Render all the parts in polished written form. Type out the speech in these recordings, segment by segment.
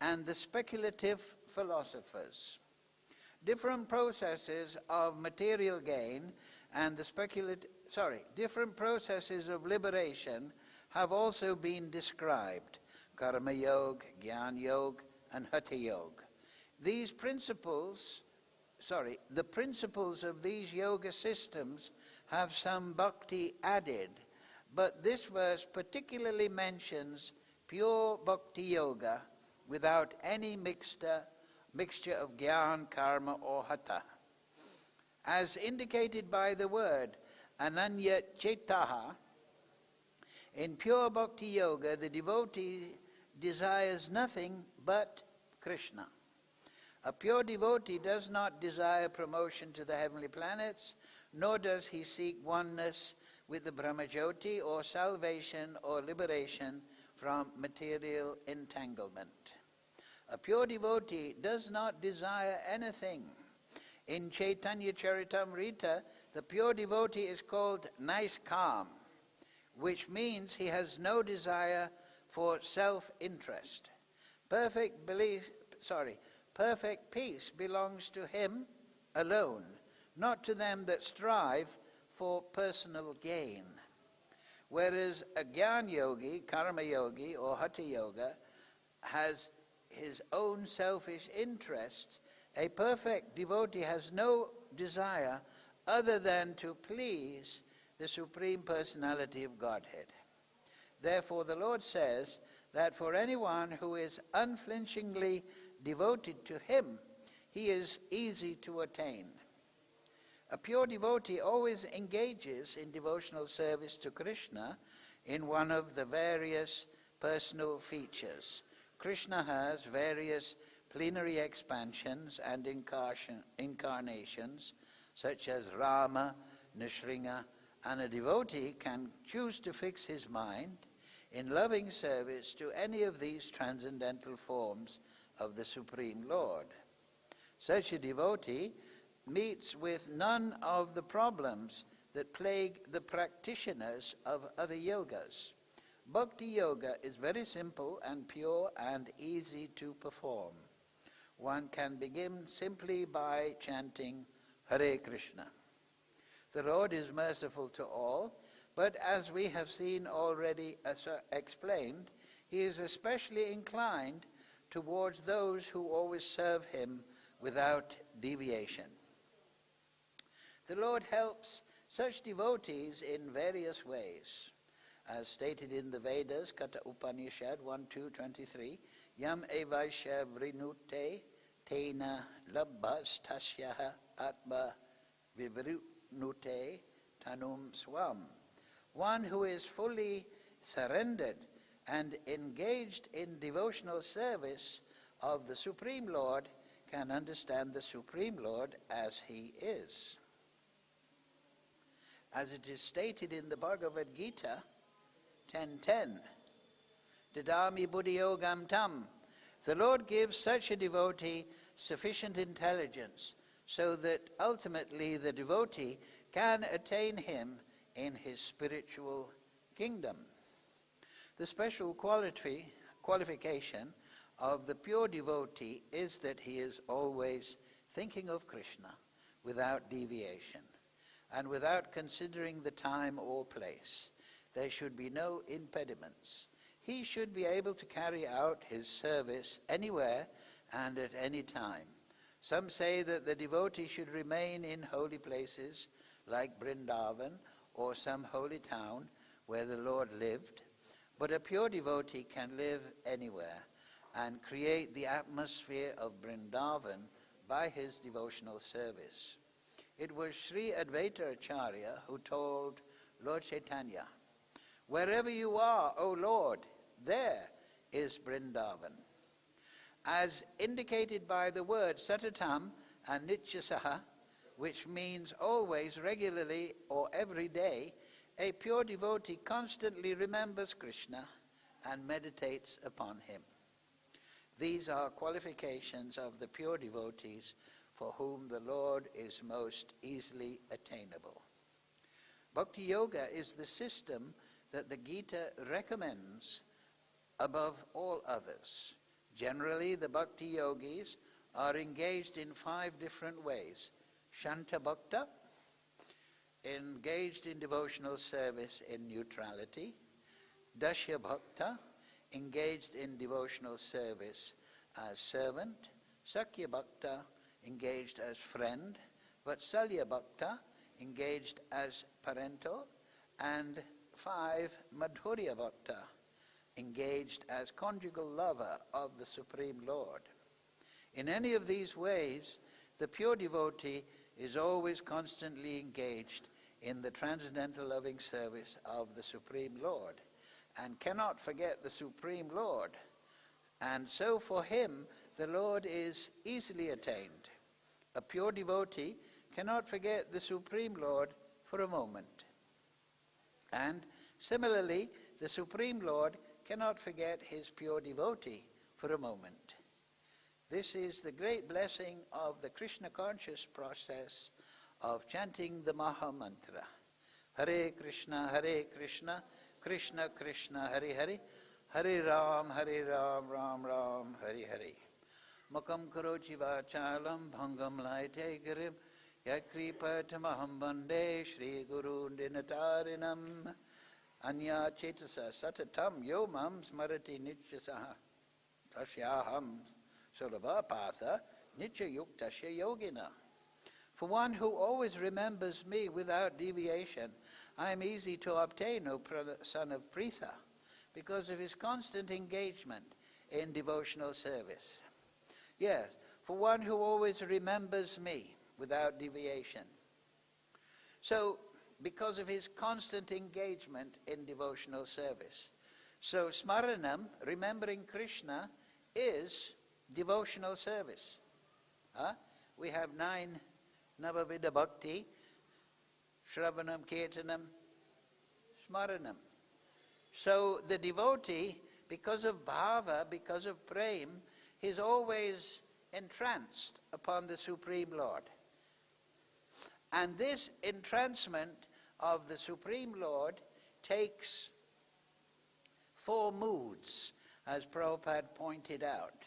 and the speculative philosophers. Different processes of material gain and different processes of liberation have also been described: karma-yoga, jñāna-yoga, and haṭha-yoga. The principles of these yoga systems have some bhakti added, but this verse particularly mentions pure bhakti-yoga without any mixture of jnana, karma, or hatha. As indicated by the word ananya-cetāḥ, in pure bhakti-yoga, the devotee desires nothing but Kṛṣṇa. A pure devotee does not desire promotion to the heavenly planets, nor does he seek oneness with the brahma-jyotir or salvation or liberation from material entanglement. A pure devotee does not desire anything. In Caitanya-caritāmṛta, the pure devotee is called niskām, which means he has no desire for self-interest. Perfect peace belongs to him alone, not to them that strive for personal gain. Whereas a jñāna-yogī, karma-yogī, or haṭha-yoga has his own selfish interests, a perfect devotee has no desire other than to please the Supreme Personality of Godhead. Therefore, the Lord says that for anyone who is unflinchingly devoted to Him, he is easy to attain. A pure devotee always engages in devotional service to Kṛṣṇa in one of the various personal features. Kṛṣṇa has various plenary expansions and incarnations, such as Rama, Nrsimha, and a devotee can choose to fix his mind in loving service to any of these transcendental forms of the Supreme Lord. Such a devotee meets with none of the problems that plague the practitioners of other yogas. Bhakti-yoga is very simple and pure and easy to perform. One can begin simply by chanting Hare Krishna. The Lord is merciful to all, but as we have seen already explained, He is especially inclined towards those who always serve Him without deviation. The Lord helps such devotees in various ways. As stated in the Vedas, Katha Upanishad 1.2.23, Yam evaisya vrinute tena labbhas tasya atma vivrinute tanum swam. One who is fully surrendered and engaged in devotional service of the Supreme Lord can understand the Supreme Lord as He is. As it is stated in the Bhagavad Gita 10.10, Dadami buddhi-yogam tam, the Lord gives such a devotee sufficient intelligence so that ultimately the devotee can attain Him in his spiritual kingdom. The special qualification of the pure devotee is that he is always thinking of Kṛṣṇa without deviation and without considering the time or place. There should be no impediments. He should be able to carry out his service anywhere and at any time. Some say that the devotee should remain in holy places like Vrindavan or some holy town where the Lord lived, but a pure devotee can live anywhere and create the atmosphere of Vrindavan by his devotional service. It was Sri Advaita Acharya who told Lord Chaitanya, "Wherever you are, O Lord, there is Vrindavan." As indicated by the word satatam and nityaśaḥ, which means always, regularly, or every day, a pure devotee constantly remembers Kṛṣṇa and meditates upon Him. These are qualifications of the pure devotees for whom the Lord is most easily attainable. Bhakti-yoga is the system that the Gita recommends above all others. Generally, the bhakti yogis are engaged in 5 different ways. Shanta bhakta, engaged in devotional service in neutrality. Dasya bhakta, engaged in devotional service as servant. Sakya bhakta, engaged as friend. Vatsalya bhakta, engaged as parental. And 5, madhurya bhakta, engaged as conjugal lover of the Supreme Lord. In any of these ways, the pure devotee is always constantly engaged in the transcendental loving service of the Supreme Lord and cannot forget the Supreme Lord. And so for him, the Lord is easily attained. A pure devotee cannot forget the Supreme Lord for a moment. And similarly, the Supreme Lord cannot forget his pure devotee for a moment. This is the great blessing of the Kṛṣṇa conscious process of chanting the Maha Mantra. Hare Krishna, Krishna Krishna, Hare Hare, Hare Ram, Ram Ram, Hare Hare. Mukam karochi vachalam bhangam laite girim yakripatamaham bande Shri Guru Dinatarinam ananya-cetāḥ satatam yomam smarati nityaśaḥ tasyāhaṁ su-labhaḥ pārtha nitya-yuktasya yoginaḥ. For one who always remembers me without deviation, I am easy to obtain, O son of Pṛthā, because of his constant engagement in devotional service. Yes, for one who always remembers me without deviation. So, because of his constant engagement in devotional service. So, smaranam, remembering Kṛṣṇa, is devotional service. We have 9 Navavida Bhakti, Shravanam, Kirtanam, Smaranam. So the devotee, because of bhava, because of prem, is always entranced upon the Supreme Lord. And this entrancement of the Supreme Lord takes 4 moods, as Prabhupada pointed out.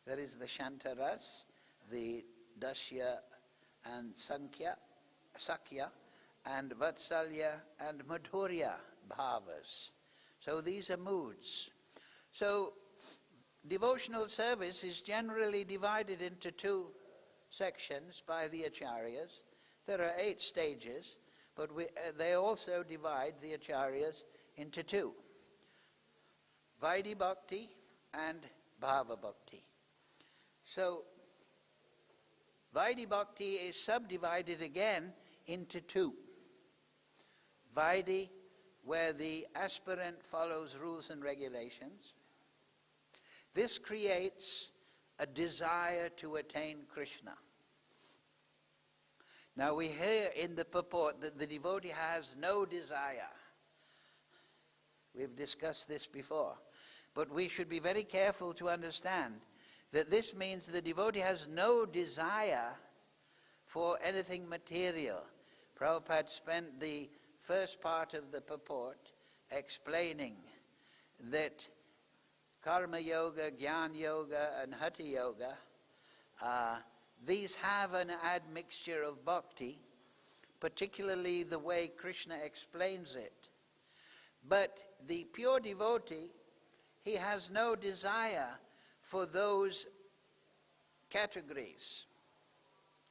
There is the Shantaras, the Dasya and Sakya, and Vatsalya and Madhurya bhavas. So these are moods. So devotional service is generally divided into 2 sections by the acharyas. There are 8 stages, but they also divide the acharyas into 2. Vaidhi Bhakti and Bhava Bhakti. So Vaidhi Bhakti is subdivided again into 2. Vaidhi, where the aspirant follows rules and regulations. This creates a desire to attain Kṛṣṇa. Now we hear in the purport that the devotee has no desire. We've discussed this before. But we should be very careful to understand that this means the devotee has no desire for anything material. Prabhupada spent the first part of the purport explaining that karma-yoga, jñāna-yoga and haṭha-yoga, these have an admixture of bhakti, particularly the way Kṛṣṇa explains it. But the pure devotee, he has no desire for those categories.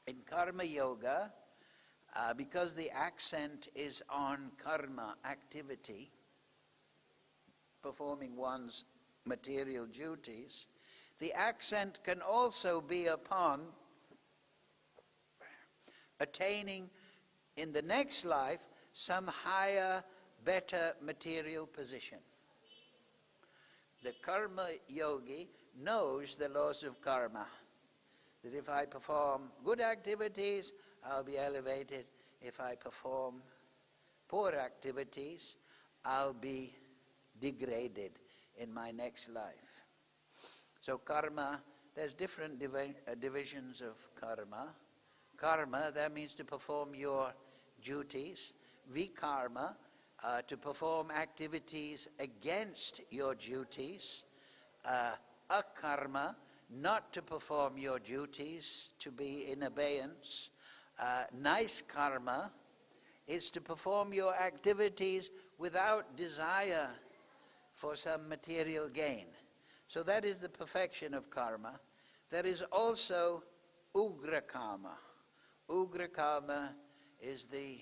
In karma-yoga, because the accent is on karma, activity, performing one's material duties, the accent can also be upon attaining in the next life some higher, better material position. The karma-yogī knows the laws of karma, that if I perform good activities, I'll be elevated. If I perform poor activities, I'll be degraded in my next life. So karma, there's different divisions of karma. Karma, that means to perform your duties. Vikarma, to perform activities against your duties. akarma, not to perform your duties, to be in abeyance. Nice karma is to perform your activities without desire for some material gain. So that is the perfection of karma. There is also ugra karma. Ugra karma is the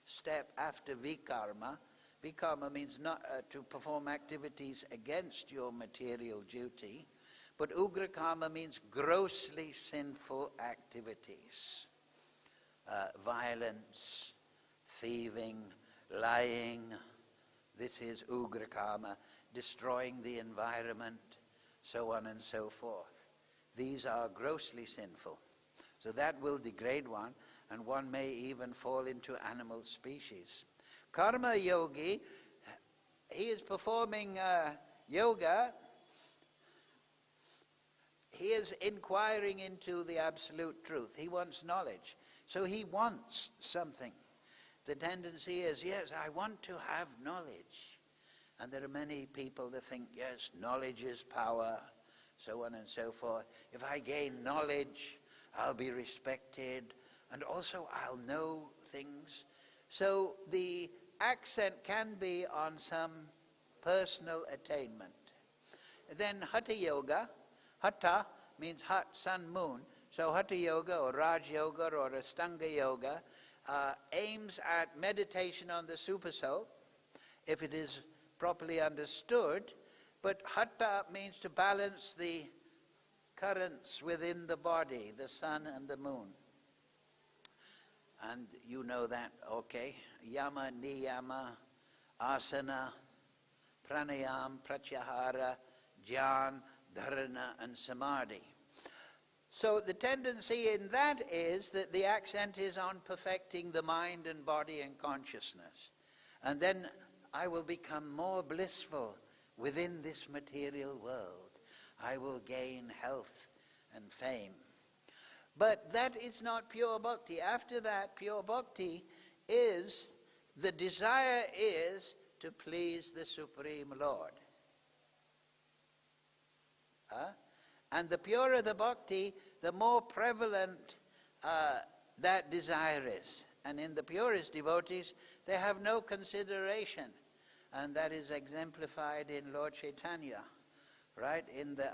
step after vikarma. Vikarma means not to perform activities against your material duty, but ugra karma means grossly sinful activities. Violence, thieving, lying, this is ugra karma, destroying the environment, so on and so forth. These are grossly sinful. So that will degrade one, and one may even fall into animal species. Karma-yogī, he is performing yoga. He is inquiring into the absolute truth. He wants knowledge. So he wants something. The tendency is, yes, I want to have knowledge. And there are many people that think, yes, knowledge is power, so on and so forth. If I gain knowledge, I'll be respected, and also I'll know things. So the accent can be on some personal attainment. Then haṭha-yoga, haṭha means hot, sun, moon. So haṭha-yoga or raj-yoga or astanga-yoga aims at meditation on the supersoul, if it is properly understood. But haṭha means to balance the currents within the body, the sun and the moon. And you know that, okay? Yama, niyama, asana, pranayam, pratyahara, jnāna, dharana, and samadhi. So the tendency in that is that the accent is on perfecting the mind and body and consciousness. And then I will become more blissful within this material world. I will gain health and fame. But that is not pure bhakti. After that, pure bhakti is, the desire is to please the Supreme Lord. And the purer the bhakti, the more prevalent that desire is. And in the purest devotees, they have no consideration. And that is exemplified in Lord Chaitanya, right? In the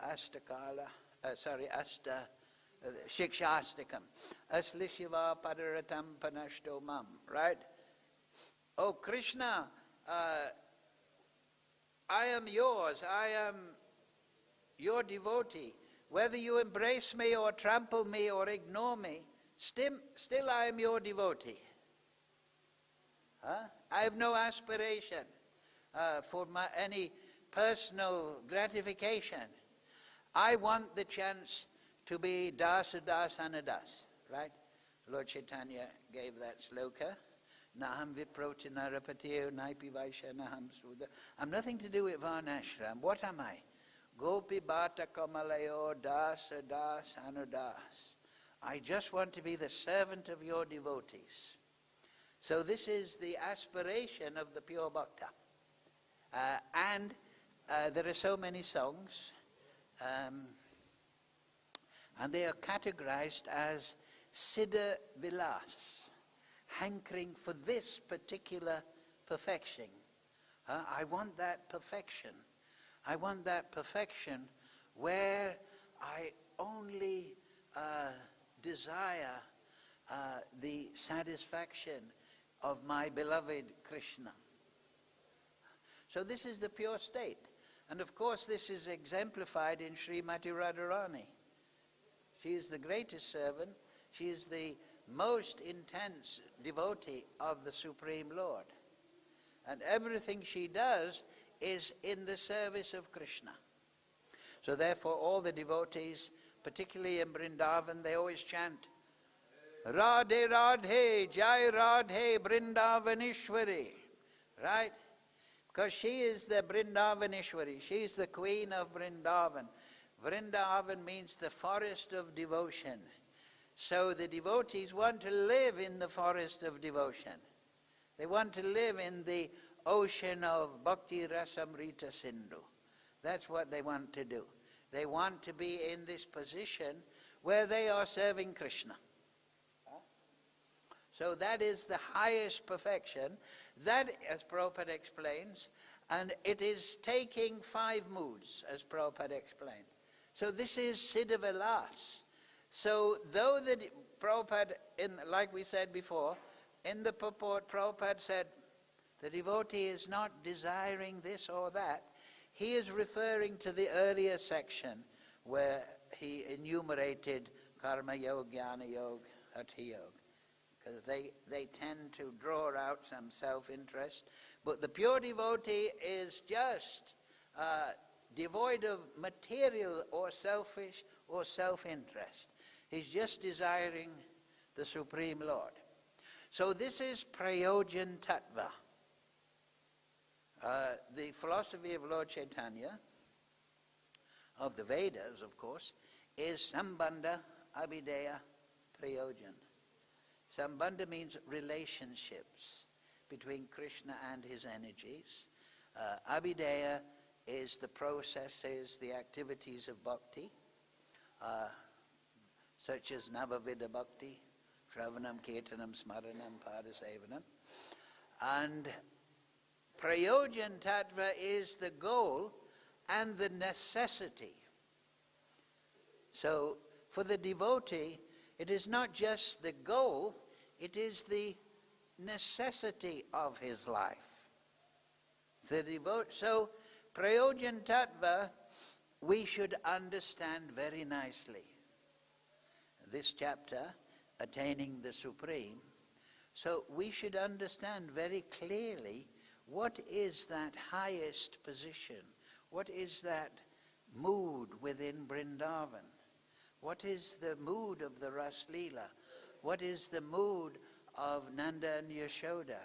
Shikshastakam. Asli Shiva Padaratam Panashto Mam, right? Oh Kṛṣṇa, I am yours, I am your devotee. Whether you embrace me or trample me or ignore me, still I am your devotee. I have no aspiration for any personal gratification. I want the chance to be dasa das anadas, right? Lord Chaitanya gave that sloka. Naham viproti narapatiyo naipi vaishya naham sudha. I'm nothing to do with varnashram. What am I? Gopi bhata kamalayo dasa das anudas. I just want to be the servant of your devotees. So this is the aspiration of the pure bhakta. And there are so many songs, and they are categorized as siddha vilas, hankering for this particular perfection. I want that perfection. I want that perfection where I only desire the satisfaction of my beloved Kṛṣṇa. So this is the pure state. And of course this is exemplified in Srimati Radharani. She is the greatest servant. She is the most intense devotee of the Supreme Lord. And everything she does is in the service of Kṛṣṇa. So therefore all the devotees, particularly in Vrindavan, they always chant, Radhe Radhe, Jai Radhe, Vrindavanishwari. Right? Because she is the Vrindavanishwari. She is the queen of Vrindavan. Vrindavan means the forest of devotion. So the devotees want to live in the forest of devotion. They want to live in the ocean of bhakti rasamrita sindhu. That's what they want to do. They want to be in this position where they are serving Kṛṣṇa. So that is the highest perfection. That, as Purport explains, and it is taking 5 moods, as Purport explained. So this is siddha-vilas. So though the Purport, like we said before, in the purport, Purport said, the devotee is not desiring this or that. He is referring to the earlier section where he enumerated karma-yoga, jñāna-yoga, haṭha-yoga. Because they tend to draw out some self-interest. But the pure devotee is just devoid of material or selfish or self-interest. He's just desiring the Supreme Lord. So this is prayojan tattva. The philosophy of Lord Chaitanya, of the Vedas, of course, is sambandha, abhideya, prayojan. Sambandha means relationships between Kṛṣṇa and his energies. Abhideya is the processes, the activities of bhakti, such as navavida bhakti, shravanam, kirtanam, smaranam, padasevanam. And prayojan tattva is the goal and the necessity. So for the devotee, it is not just the goal, it is the necessity of his life. So, prayojan tattva, we should understand very nicely. This chapter, Attaining the Supreme, so we should understand very clearly what is that highest position, what is that mood within Vrindavan. What is the mood of the Ras Leela? What is the mood of Nanda and Yashoda?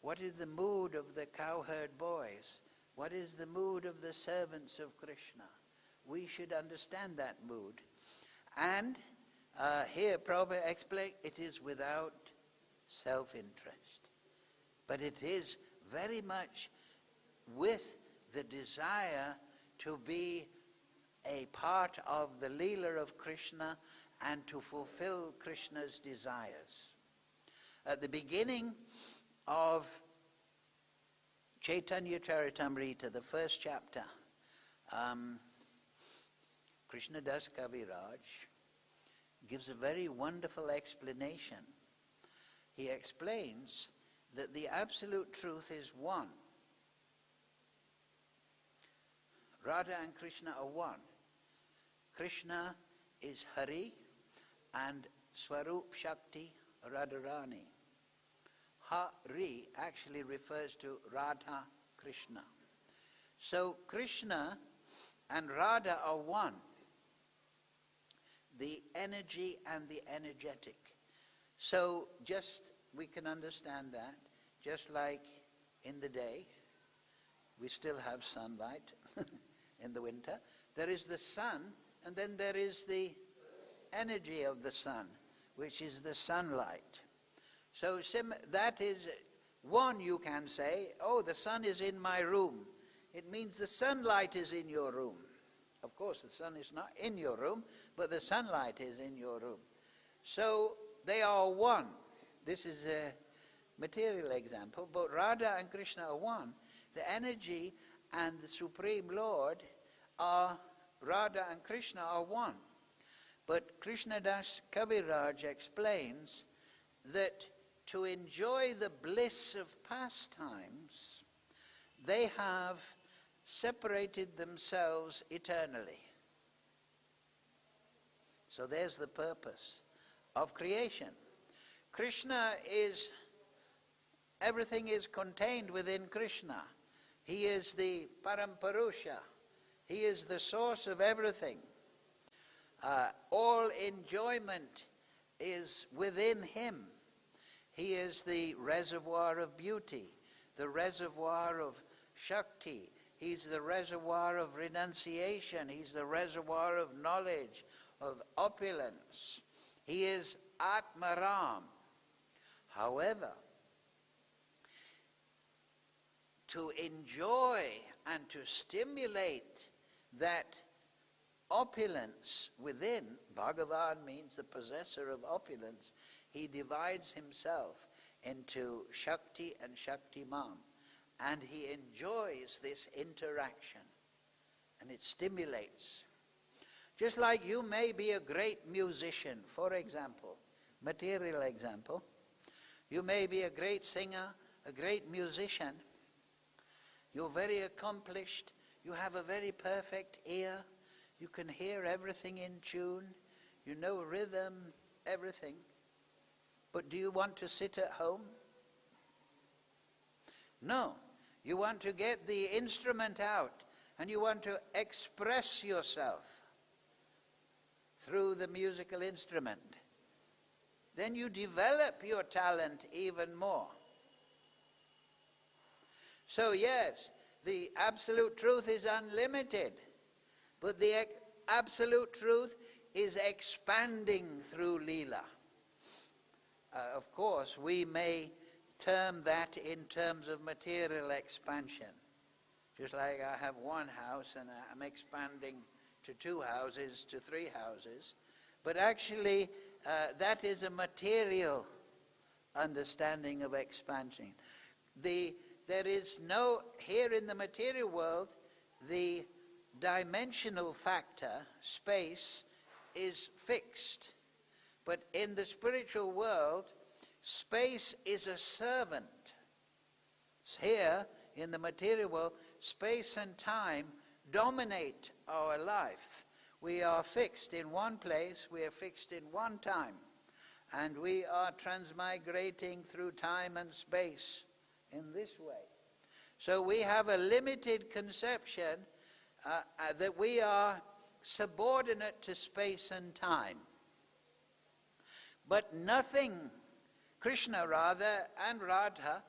What is the mood of the cowherd boys? What is the mood of the servants of Kṛṣṇa? We should understand that mood. And here Prabhupada explains it is without self-interest. But it is very much with the desire to be a part of the Leela of Kṛṣṇa and to fulfill Kṛṣṇa's desires. At the beginning of Caitanya-caritāmṛta, the first chapter, Kṛṣṇadas Kaviraj gives a very wonderful explanation. He explains that the absolute truth is one. Radha and Kṛṣṇa are one. Kṛṣṇa is Hari and Swarup Shakti Radharani. Hari actually refers to Radha Kṛṣṇa. So Kṛṣṇa and Radha are one. The energy and the energetic. So just we can understand that, just like in the day, we still have sunlight in the winter. There is the sun, and then there is the energy of the sun, which is the sunlight. So that is one, you can say, oh, the sun is in my room. It means the sunlight is in your room. Of course, the sun is not in your room, but the sunlight is in your room. So they are one. This is a material example, but Radha and Kṛṣṇa are one. The energy and the Supreme Lord are, Radha and Kṛṣṇa are one. But Kṛṣṇadas Kaviraj explains that to enjoy the bliss of pastimes, they have separated themselves eternally. So there's the purpose of creation. Kṛṣṇa is, everything is contained within Kṛṣṇa. He is the Parampurusha. He is the source of everything. All enjoyment is within him. He is the reservoir of beauty, the reservoir of Shakti. He's the reservoir of renunciation. He's the reservoir of knowledge, of opulence. He is Atmaram. However, to enjoy and to stimulate that opulence within, Bhagavan means the possessor of opulence, he divides himself into Shakti and Shaktiman, and he enjoys this interaction, and it stimulates. Just like you may be a great musician, for example, material example, you may be a great singer, a great musician, you're very accomplished, you have a very perfect ear, you can hear everything in tune, you know rhythm, everything. But do you want to sit at home? No. You want to get the instrument out and you want to express yourself through the musical instrument. Then you develop your talent even more. So yes, the absolute truth is unlimited, but the absolute truth is expanding through Leela. Of course, we may term that in terms of material expansion. Just like I have one house and I'm expanding to 2 houses, to 3 houses. But actually, that is a material understanding of expansion. There is no, here in the material world, the dimensional factor, space, is fixed. But in the spiritual world, space is a servant. Here, in the material world, space and time dominate our life. We are fixed in one place, we are fixed in one time, and we are transmigrating through time and space in this way. So we have a limited conception that we are subordinate to space and time. But nothing, Kṛṣṇa rather, and Radha,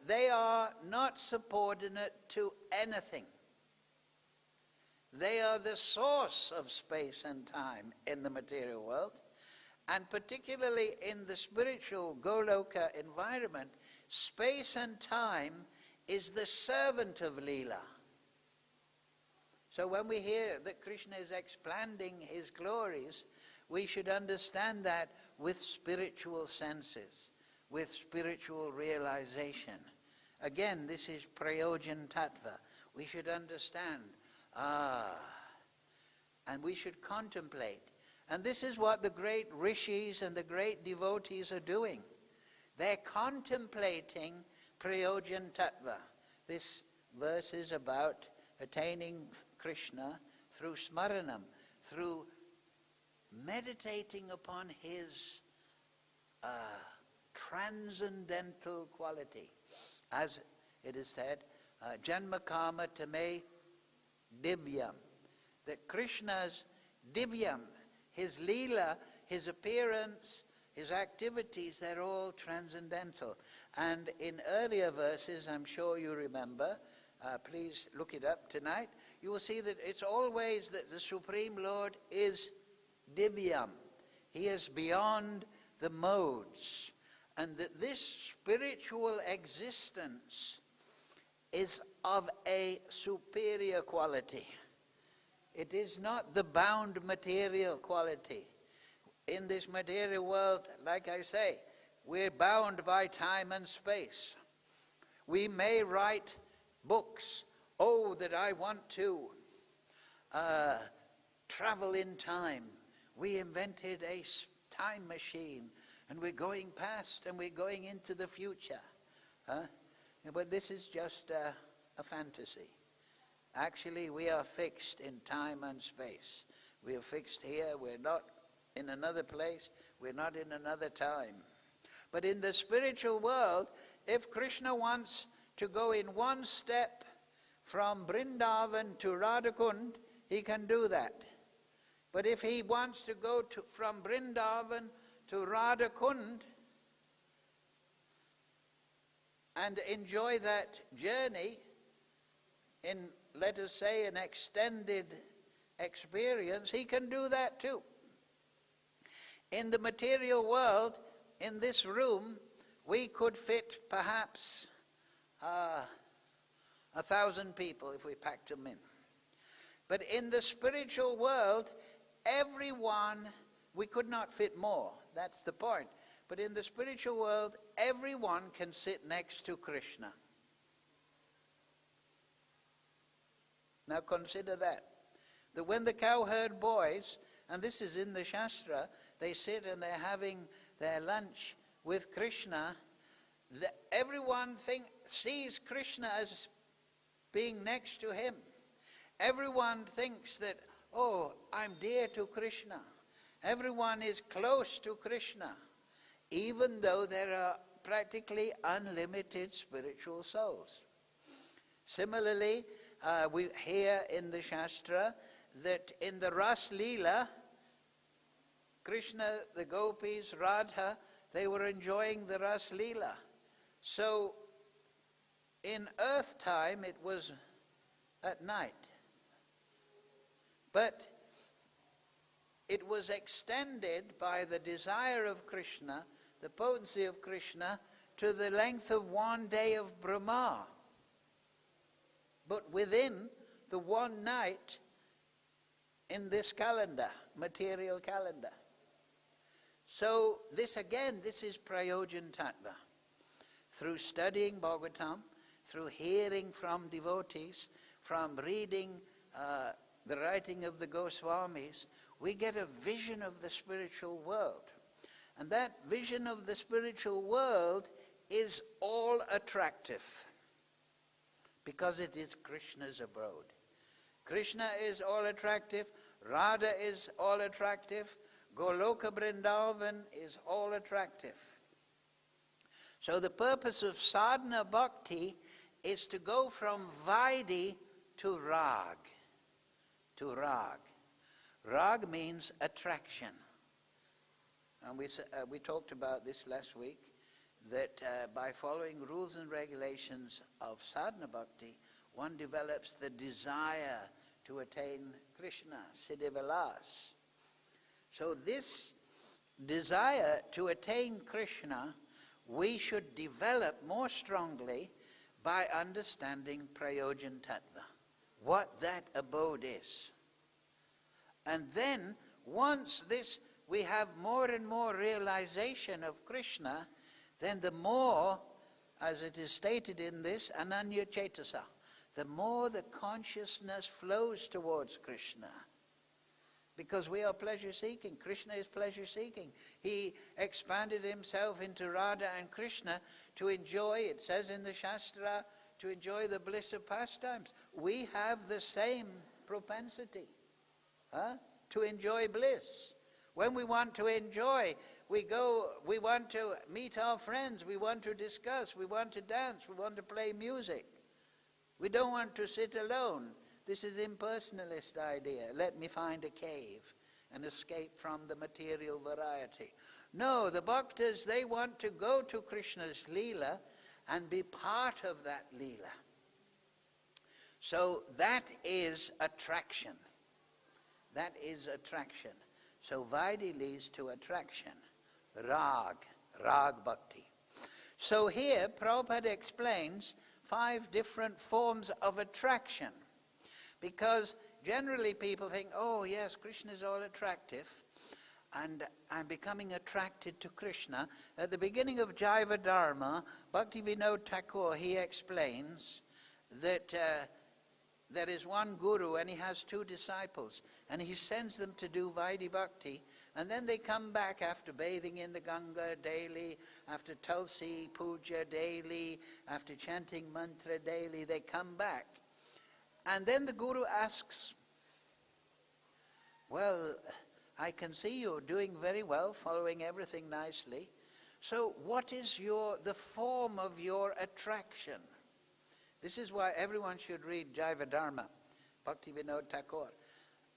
they are not subordinate to anything. They are the source of space and time in the material world, and particularly in the spiritual Goloka environment, space and time is the servant of Leela. So when we hear that Kṛṣṇa is expanding his glories, we should understand that with spiritual senses, with spiritual realization. Again, this is prayojan tattva. We should understand, and we should contemplate. And this is what the great rishis and the great devotees are doing. They're contemplating prayojan tattva. This verse is about attaining Kṛṣṇa through smaranam, through meditating upon his transcendental quality. As it is said, janma karma tame divyam, that Kṛṣṇa's divyam, his leela, his appearance, his activities, they're all transcendental. And in earlier verses, I'm sure you remember, please look it up tonight, you will see that it's always that the Supreme Lord is divyam. He is beyond the modes. And that this spiritual existence is of a superior quality. It is not the bound material quality. In this material world, like I say, we're bound by time and space. We may write books, oh, that I want to travel in time. We invented a time machine, and we're going past and we're going into the future. But this is just a fantasy. Actually, we are fixed in time and space. We are fixed here, we're not in another place, we're not in another time. But in the spiritual world, if Kṛṣṇa wants to go in one step from Vrindavan to Radhakund, he can do that. But if he wants to go from Vrindavan to Radhakund and enjoy that journey in, let us say, an extended experience, he can do that too. In the material world, in this room, we could fit perhaps 1,000 people if we packed them in. But in the spiritual world, everyone, we could not fit more, that's the point. But in the spiritual world, everyone can sit next to Kṛṣṇa. Now consider that when the cowherd boys, and this is in the Shastra, they sit and they're having their lunch with Kṛṣṇa, everyone sees Kṛṣṇa as being next to him. Everyone thinks that, oh, I'm dear to Kṛṣṇa. Everyone is close to Kṛṣṇa, even though there are practically unlimited spiritual souls. Similarly, we hear in the Shastra that in the Ras Leela, Kṛṣṇa, the gopis, Radha, they were enjoying the Ras Leela. So in earth time it was at night. But it was extended by the desire of Kṛṣṇa, the potency of Kṛṣṇa, to the length of one day of Brahma. But within the one night in this calendar, material calendar. So this is prayojan-tattva. Through studying Bhagavatam, through hearing from devotees, from reading the writing of the Goswamis, we get a vision of the spiritual world. And that vision of the spiritual world is all attractive, because it is Kṛṣṇa's abode. Kṛṣṇa is all attractive, Radha is all attractive, Goloka Vrindavan is all attractive. So the purpose of sadhana bhakti is to go from vaidhi to rag. To rag. Rag means attraction. And we talked about this last week, that by following rules and regulations of sadhana bhakti, one develops the desire to attain Kṛṣṇa, siddhivilas. So this desire to attain Kṛṣṇa, we should develop more strongly by understanding prayojan-tattva, what that abode is. And then, once we have more and more realization of Kṛṣṇa, then the more, as it is stated in this, ananya-cetāḥ, the more the consciousness flows towards Kṛṣṇa. Because we are pleasure-seeking. Kṛṣṇa is pleasure-seeking. He expanded himself into Radha and Kṛṣṇa to enjoy, it says in the Shastra, to enjoy the bliss of pastimes. We have the same propensity to enjoy bliss. When we want to enjoy, we want to meet our friends, we want to discuss, we want to dance, we want to play music. We don't want to sit alone. This is impersonalist idea. Let me find a cave and escape from the material variety. No, the bhaktas, they want to go to Kṛṣṇa's Leela and be part of that Leela. So that is attraction. That is attraction. So vaidhi leads to attraction. Rag bhakti. So here Prabhupada explains 5 different forms of attraction. Because generally people think, oh yes, Kṛṣṇa is all attractive, and I'm becoming attracted to Kṛṣṇa. At the beginning of Jaiva Dharma, Bhaktivinoda Thakur, he explains that there is one guru and he has 2 disciples, and he sends them to do Vaidhi Bhakti, and then they come back after bathing in the Ganga daily, after Tulsi Puja daily, after chanting mantra daily, they come back. And then the guru asks, well, I can see you're doing very well, following everything nicely. So what is the form of your attraction? This is why everyone should read Jaiva Dharma, Bhaktivinoda Thakur.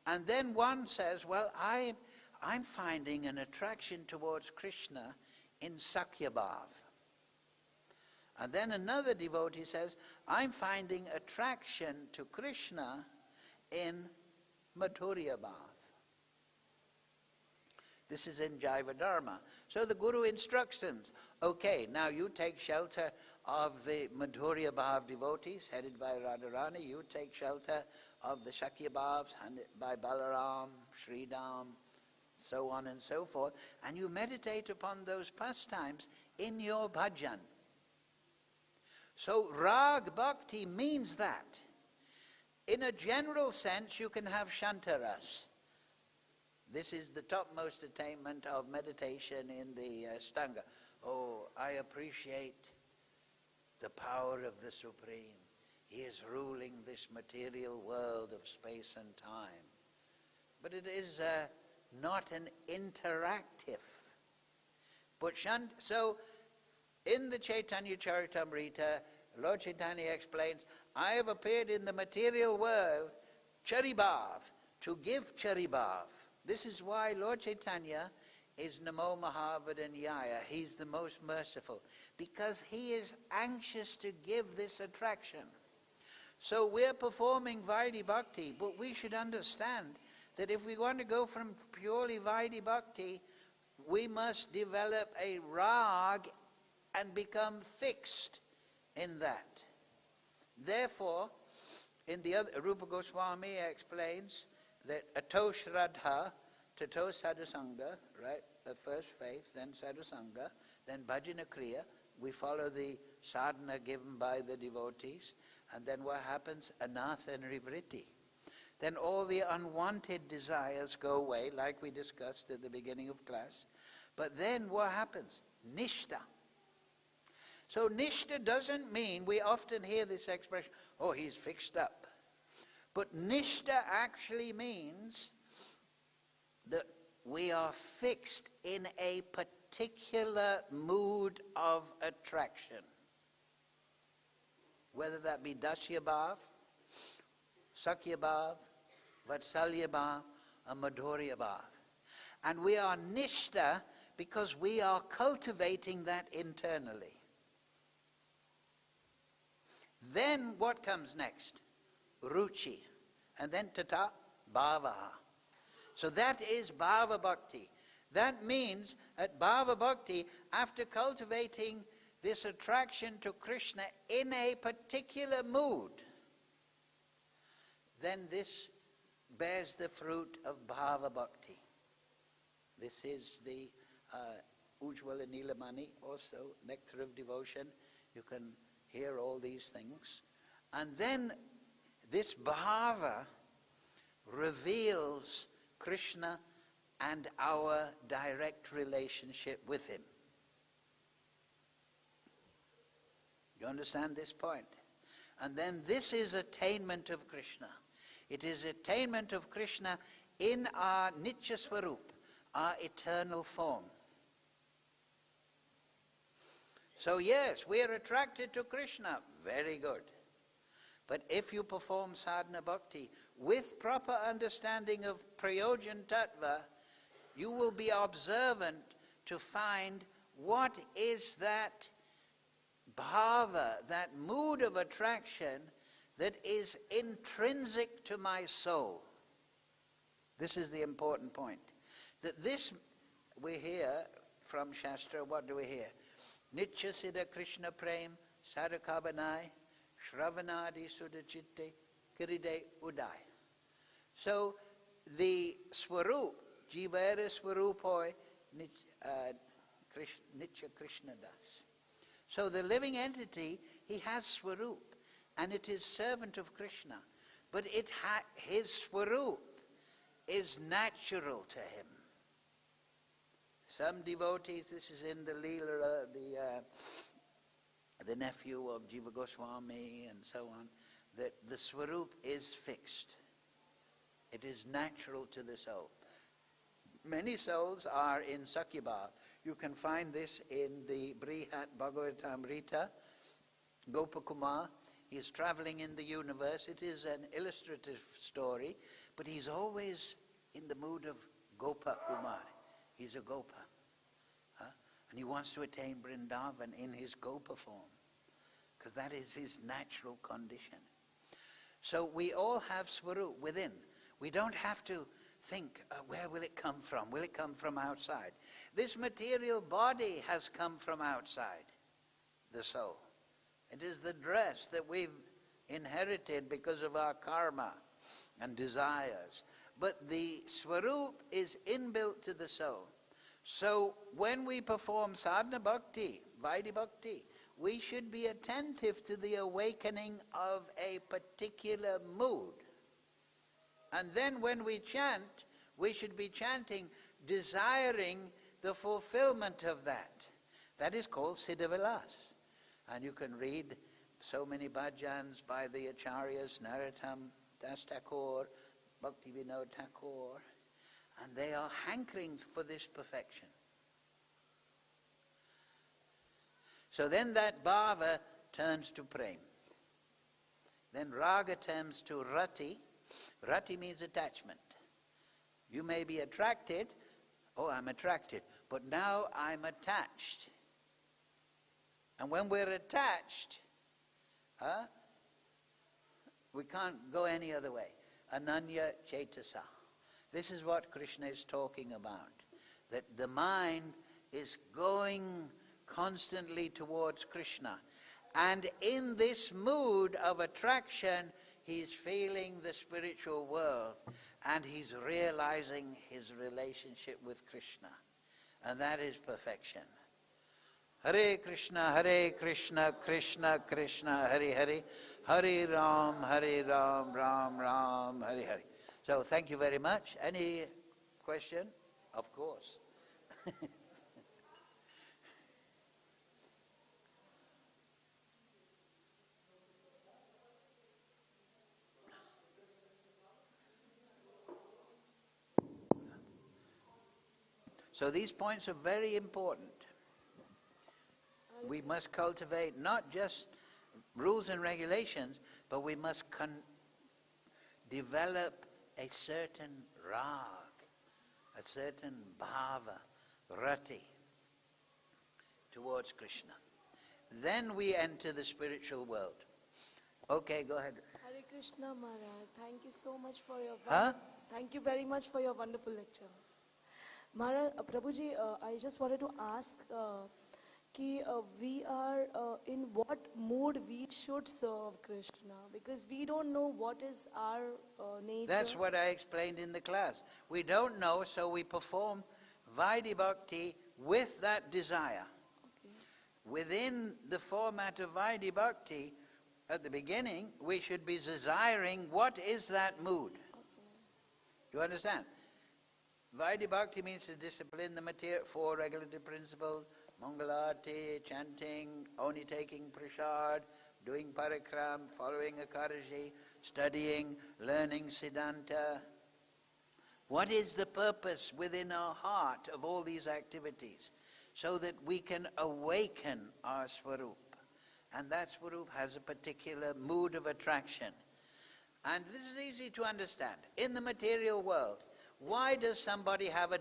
And then one says, well, I'm finding an attraction towards Kṛṣṇa in Sakyabhav. And then another devotee says, I'm finding attraction to Kṛṣṇa in Madhurya Bhav. This is in Jaiva Dharma. So the Guru instructs them, okay, now you take shelter of the Madhurya Bhav devotees headed by Radharani. You take shelter of the Shakya Bhavs headed by Balaram, Sridham, so on and so forth. And you meditate upon those pastimes in your bhajan. So Rag Bhakti means that. In a general sense, you can have Shantaras. This is the topmost attainment of meditation in the Stanga. Oh, I appreciate the power of the Supreme. He is ruling this material world of space and time. But it is not an interactive. But so, in the Caitanya-caritāmṛta, Lord Chaitanya explains, I have appeared in the material world, charibhav, to give charibhav. This is why Lord Chaitanya is Namo Mahavadanyaya. He's the most merciful, because he is anxious to give this attraction. So we're performing Vaidhi Bhakti, but we should understand that if we want to go from purely Vaidhi Bhakti, we must develop a rag and become fixed in that. Therefore, in the other, Rupa Goswami explains that ato shraddha, tato sadhusanga, right? The first faith, then sadhusanga, then bhajana kriya. We follow the sadhana given by the devotees, and then what happens? Anatha and nivritti. Then all the unwanted desires go away, like we discussed at the beginning of class. But then what happens? Nishta. So nishta doesn't mean, we often hear this expression, oh, he's fixed up. But nishta actually means that we are fixed in a particular mood of attraction. Whether that be dasya bhav, sakya bhav, vatsalya bhav, or madhurya bhav. And we are nishta because we are cultivating that internally. Then what comes next? Ruchi. And then tata bhavaha. So that is bhava bhakti. That means at bhava bhakti, after cultivating this attraction to Kṛṣṇa in a particular mood, then this bears the fruit of bhava bhakti. This is the Ujjvala Nilamani, also nectar of devotion. You can hear all these things. And then this bhava reveals Kṛṣṇa and our direct relationship with him. You understand this point? And then this is attainment of Kṛṣṇa. It is attainment of Kṛṣṇa in our nitya swarup, our eternal form. So yes, we are attracted to Kṛṣṇa. Very good. But if you perform sadhana bhakti with proper understanding of prayojan tattva, you will be observant to find what is that bhava, that mood of attraction that is intrinsic to my soul. This is the important point. That this, we hear from Shastra, what do we hear? Nitya siddha Kṛṣṇa prem sadhakabanai shravanadi sudachitte kiride udai. So the swarup, jivara swarupoi nitya Kṛṣṇa das. So the living entity, he has swarup, and it is servant of Kṛṣṇa. But his swarup is natural to him. Some devotees, this is in the Leela, the nephew of Jiva Goswami and so on, that the swarup is fixed. It is natural to the soul. Many souls are in Sakyabhav. You can find this in the BG-8.14, Gopakumar. He is traveling in the universe. It is an illustrative story, but he's always in the mood of Gopa Kumar. He's a Gopa. And he wants to attain Vrindavan in his Gopa form, because that is his natural condition. So we all have swarup within. We don't have to think, where will it come from? Will it come from outside? This material body has come from outside the soul. It is the dress that we've inherited because of our karma and desires. But the swarup is inbuilt to the soul. So when we perform sadhana bhakti, Vaidhi bhakti, we should be attentive to the awakening of a particular mood. And then when we chant, we should be chanting, desiring the fulfillment of that. That is called siddha-vilas. And you can read so many bhajans by the acharyas, Narottam Das Thakur, Bhakti-Vinod Thakur, and they are hankering for this perfection. So then that bhava turns to prem. Then raga turns to rati. Rati means attachment. You may be attracted, oh, I'm attracted, but now I'm attached. And when we're attached, we can't go any other way. Ananya-cetāḥ. This is what Kṛṣṇa is talking about. That the mind is going constantly towards Kṛṣṇa. And in this mood of attraction, he's feeling the spiritual world. And he's realizing his relationship with Kṛṣṇa. And that is perfection. Hare Krishna, Krishna Krishna, Hare Hare, Hare Ram, Ram Ram, Hare Hare. So thank you very much. Any question? Of course. So these points are very important. We must cultivate not just rules and regulations, but we must develop a certain rag, a certain bhava, rati, towards Kṛṣṇa. Then we enter the spiritual world. Okay, go ahead. Hare Krishna Maharaj, thank you so much for your Thank you very much for your wonderful lecture. Maharaj, Prabhuji, I just wanted to ask we are in what mood we should serve Kṛṣṇa, because we don't know what is our nature. That's what I explained in the class. We don't know, so we perform Vaidhi Bhakti with that desire. Okay. Within the format of Vaidhi Bhakti, at the beginning, we should be desiring what is that mood. Okay. You understand? Vaidhi Bhakti means to discipline the material, 4 regulative principles, Mangalarti, chanting, only taking prasad, doing parikram, following Ekadashi, studying, learning Siddhanta. What is the purpose within our heart of all these activities? So that we can awaken our Swarup. And that Swarup has a particular mood of attraction. And this is easy to understand. In the material world, why does somebody have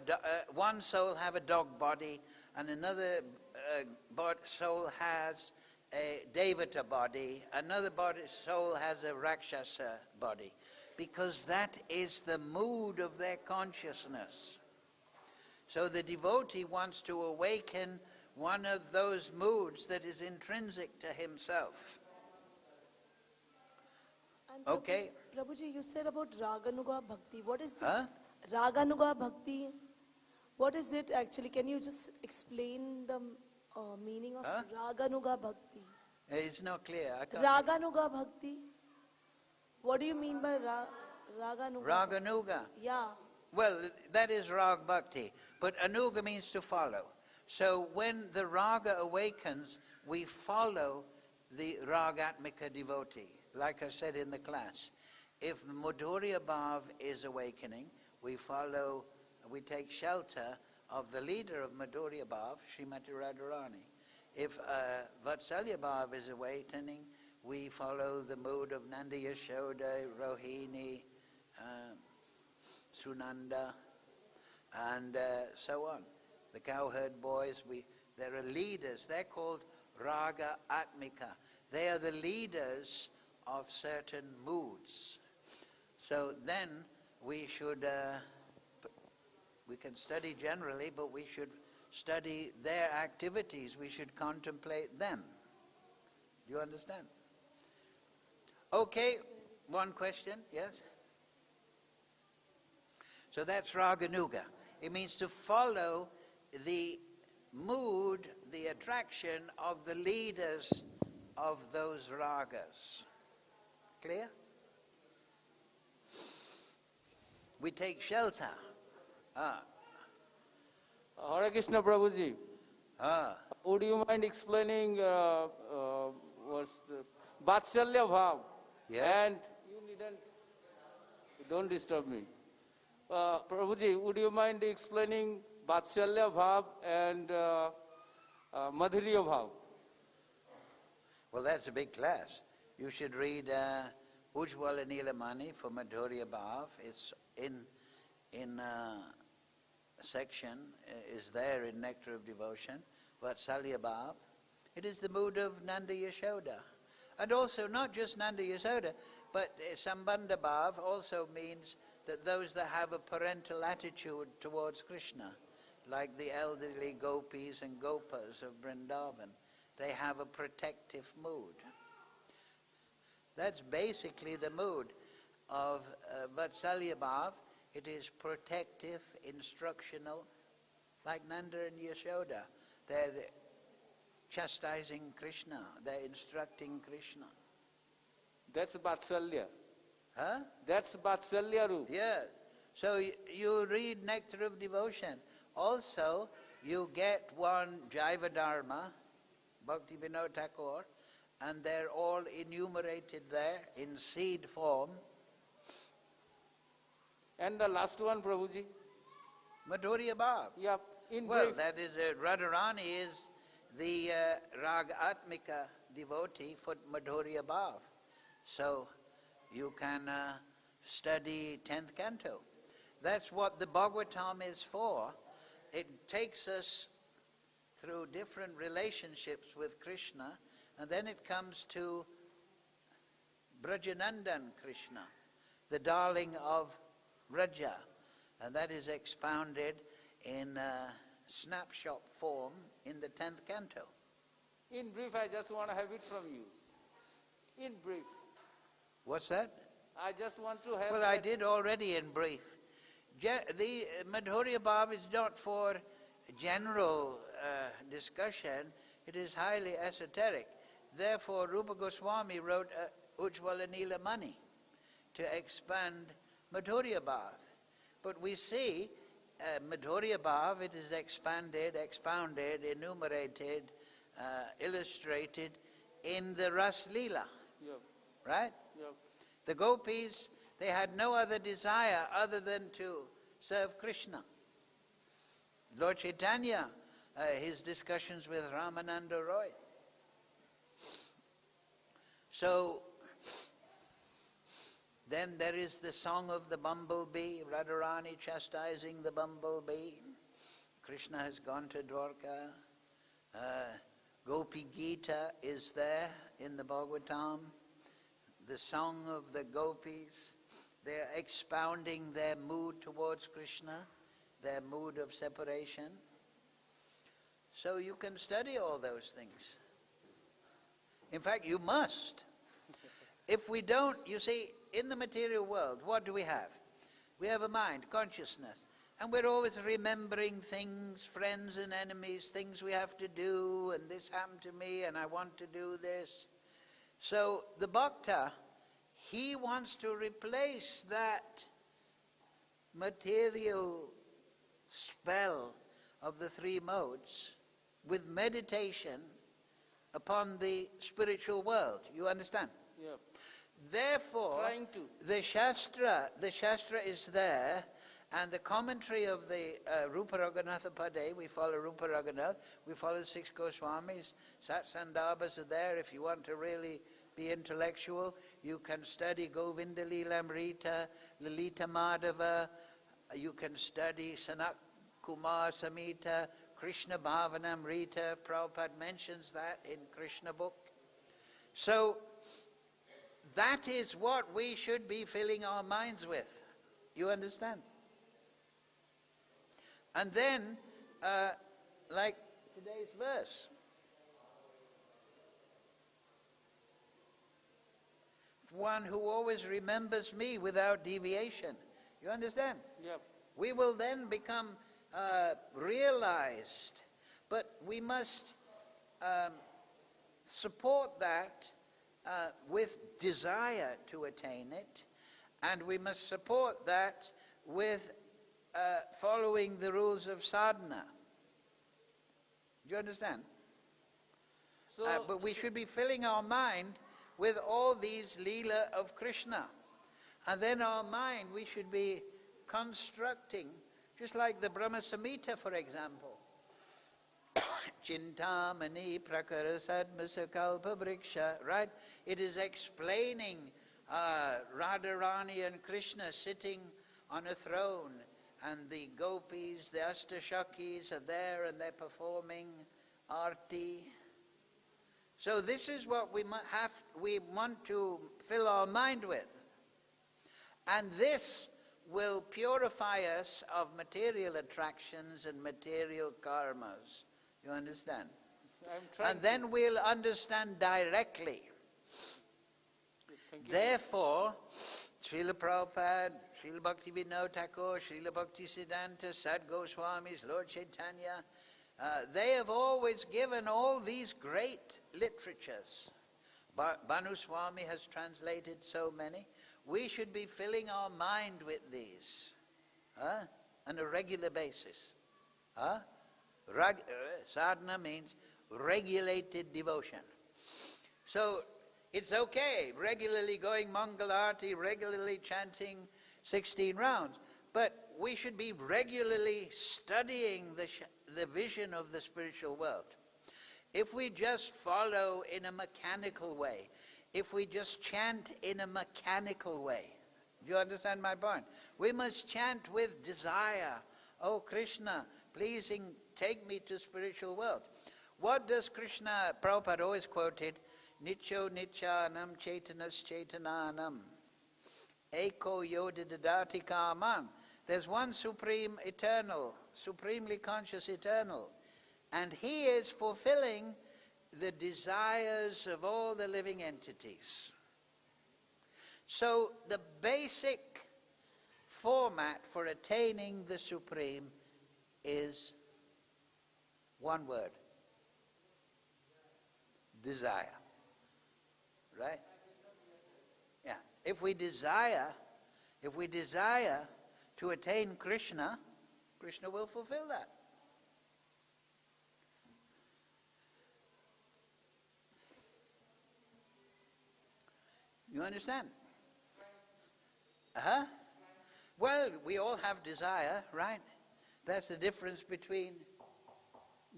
one soul have a dog body and another soul has a devata body, another soul has a rakshasa body? Because that is the mood of their consciousness. So the devotee wants to awaken one of those moods that is intrinsic to himself. And Okay? Prabhuji, you said about Raganuga Bhakti. What is this? Huh? Raganuga Bhakti. What is it actually? Can you just explain the meaning of Raganuga Bhakti? It's not clear. I can't. Raganuga Bhakti. What do you mean by Raganuga? Raganuga. Yeah. Well, that is Rag Bhakti. But Anuga means to follow. So when the Raga awakens, we follow the Ragatmika devotee. Like I said in the class, if Madhurya Bhav is awakening, we take shelter of the leader of Madhurya Bhav, Srimati Radharani. If Vatsalya Bhav is awakening, we follow the mood of Nanda Yashoda, Rohini, Sunanda, and so on. The cowherd boys, there are leaders. They're called Raga Atmika. They are the leaders of certain moods. So then we should, we can study generally, but we should study their activities. We should contemplate them. Do you understand? Okay, one question, yes? So that's raganuga. It means to follow the mood, the attraction of the leaders of those ragas. Clear? We take shelter. Hare Krishna Prabhuji. Would you mind explaining what's the Vatsalya Bhav? Yeah. And don't disturb me. Prabhuji, would you mind explaining Vatsalya Bhav and Madhurya Bhav? Well, that's a big class. You should read Ujjwala Nilamani for Madhurya Bhav. It's in section, is there in Nectar of Devotion. Vatsalya Bhav. It is the mood of Nanda Yashoda. And also, not just Nanda Yashoda, but Sambandha Bhav also means that those that have a parental attitude towards Kṛṣṇa, like the elderly gopis and gopas of Vrindavan, they have a protective mood. That's basically the mood of Vatsalya Bhav. It is protective, instructional, like Nanda and Yashoda. They're chastising Kṛṣṇa, they're instructing Kṛṣṇa. That's Vatsalya. Huh? That's Vatsalya Roop. Yeah. So you read Nectar of Devotion. Also, you get one Jaiva Dharma, Bhakti Vinod Thakur, and they're all enumerated there in seed form. And the last one, Prabhuji? Madhurya Bhav. Yeah, in Well, brief. that is, Radharani is the Raga-atmika devotee for Madhurya Bhav. So you can study 10th canto. That's what the Bhagavatam is for. It takes us through different relationships with Kṛṣṇa, and then it comes to Brajanandan Kṛṣṇa, the darling of Vraja, and that is expounded in snapshot form in the 10th canto. In brief, I just want to have it from you. In brief. What's that? I just want to have Well, I did already in brief. The Madhurya Bhav is not for general discussion, it is highly esoteric. Therefore, Rupa Goswami wrote Ujjwala Nilamani to expand Madhurya Bhav. But we see Madhurya Bhav, it is expanded, expounded, enumerated, illustrated in the Ras Leela. Yep. Right? Yep. The gopis, they had no other desire other than to serve Kṛṣṇa. Lord Chaitanya, his discussions with Ramananda Roy. So, then there is the song of the bumblebee, Radharani chastising the bumblebee. Kṛṣṇa has gone to Dwarka. Gopi Gita is there in the Bhagavatam. The song of the gopis, they are expounding their mood towards Kṛṣṇa, their mood of separation. So you can study all those things. In fact, you must. If we don't, you see, in the material world, what do we have? We have a mind, consciousness, and we're always remembering things, friends and enemies, things we have to do, and this happened to me, and I want to do this. So the bhakta, he wants to replace that material spell of the three modes with meditation upon the spiritual world. You understand? Yep. Therefore, the Shastra is there, and the commentary of the Rupa Raghunatha Pade, we follow Rupa Raghunath, we follow 6 Goswamis, Satsandarbhas are there. If you want to really be intellectual, you can study Govinda Lilamrita, Lalita Madhava, you can study Sanat Kumar Samhita, Krishna Bhavanamrita. Prabhupada mentions that in Krishna book. So, that is what we should be filling our minds with. You understand? And then, like today's verse. one who always remembers me without deviation. You understand? Yep. We will then become realized, but we must support that with desire to attain it, and we must support that with following the rules of sadhana. Do you understand? So, But we should be filling our mind with all these leela of Kṛṣṇa. And then our mind, we should be constructing, just like the Brahma Samhita, for example. Chintamani prakara sadmasakalpa vriksha, right? It is explaining Radharani and Kṛṣṇa sitting on a throne, and the gopis, the Ashtashakis are there and they're performing arti. So this is what we want to fill our mind with. And this will purify us of material attractions and material karmas. You understand? And then we'll understand directly. Therefore, Srila Prabhupada, Srila Bhaktivinoda Thakur, Srila Bhaktisiddhanta, Sad Goswamis, Lord Chaitanya, they have always given all these great literatures. Bhanu Swami has translated so many. We should be filling our mind with these on a regular basis. Sadhana means regulated devotion. So it's okay, regularly going Mangalarti, regularly chanting 16 rounds, but we should be regularly studying the vision of the spiritual world. If we just follow in a mechanical way, if we just chant in a mechanical way, do you understand my point? We must chant with desire. Oh Kṛṣṇa, please take me to spiritual world. What does Kṛṣṇa, Prabhupada always quoted, Nityo nityanam chaitanas chaitananam, eko yoda dadati kaman. There's one supreme eternal, supremely conscious eternal, and he is fulfilling the desires of all the living entities. So the basic format for attaining the Supreme is one word: desire. Right? Yeah. If we desire to attain Kṛṣṇa, Kṛṣṇa will fulfill that. You understand? Well, we all have desire, right? That's the difference between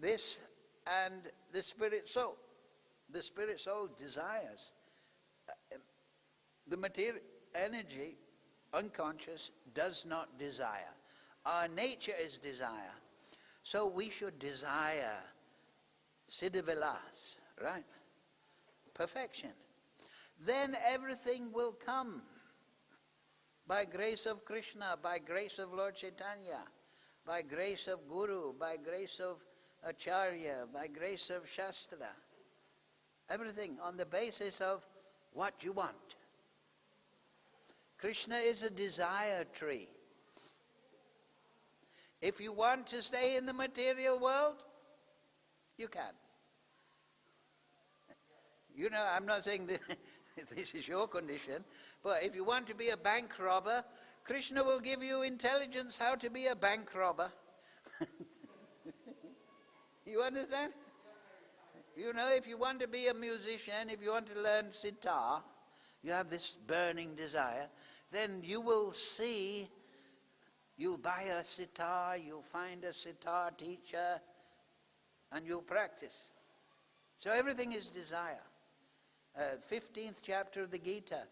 this and the spirit soul. The spirit soul desires. The material energy, unconscious, does not desire. Our nature is desire. So we should desire siddha-vilas, right? Perfection. Then everything will come by grace of Kṛṣṇa, by grace of Lord Chaitanya, by grace of Guru, by grace of Acharya, by grace of Shastra. Everything on the basis of what you want. Kṛṣṇa is a desire tree. If you want to stay in the material world, you can. You know, I'm not saying this is your condition, but if you want to be a bank robber, Kṛṣṇa will give you intelligence how to be a bank robber. You understand? You know, if you want to be a musician, if you want to learn sitar, you have this burning desire, then you will see, you'll buy a sitar, you'll find a sitar teacher, and you'll practice. So everything is desire. 15th chapter of the Gita,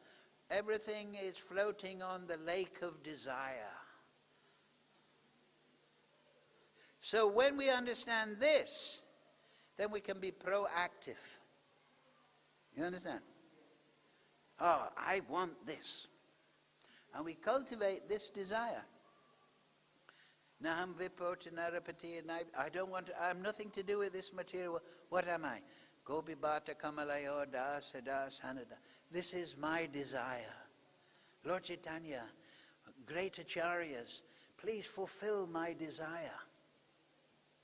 everything is floating on the lake of desire. So when we understand this, then we can be proactive. You understand? Oh, I want this. And we cultivate this desire. Naham vipoti narapati, and I don't want to, I have nothing to do with this material. What am I? Gopibhata kamalayo dasada sanada. This is my desire. Lord Chaitanya, great acharyas, please fulfill my desire.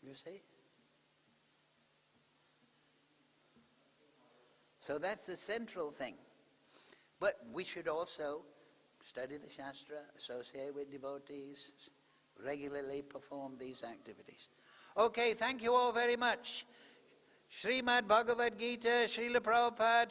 You see? So that's the central thing. But we should also study the Shastra, associate with devotees, regularly perform these activities. Okay, thank you all very much. Srimad Bhagavad Gita, Srila Prabhupada,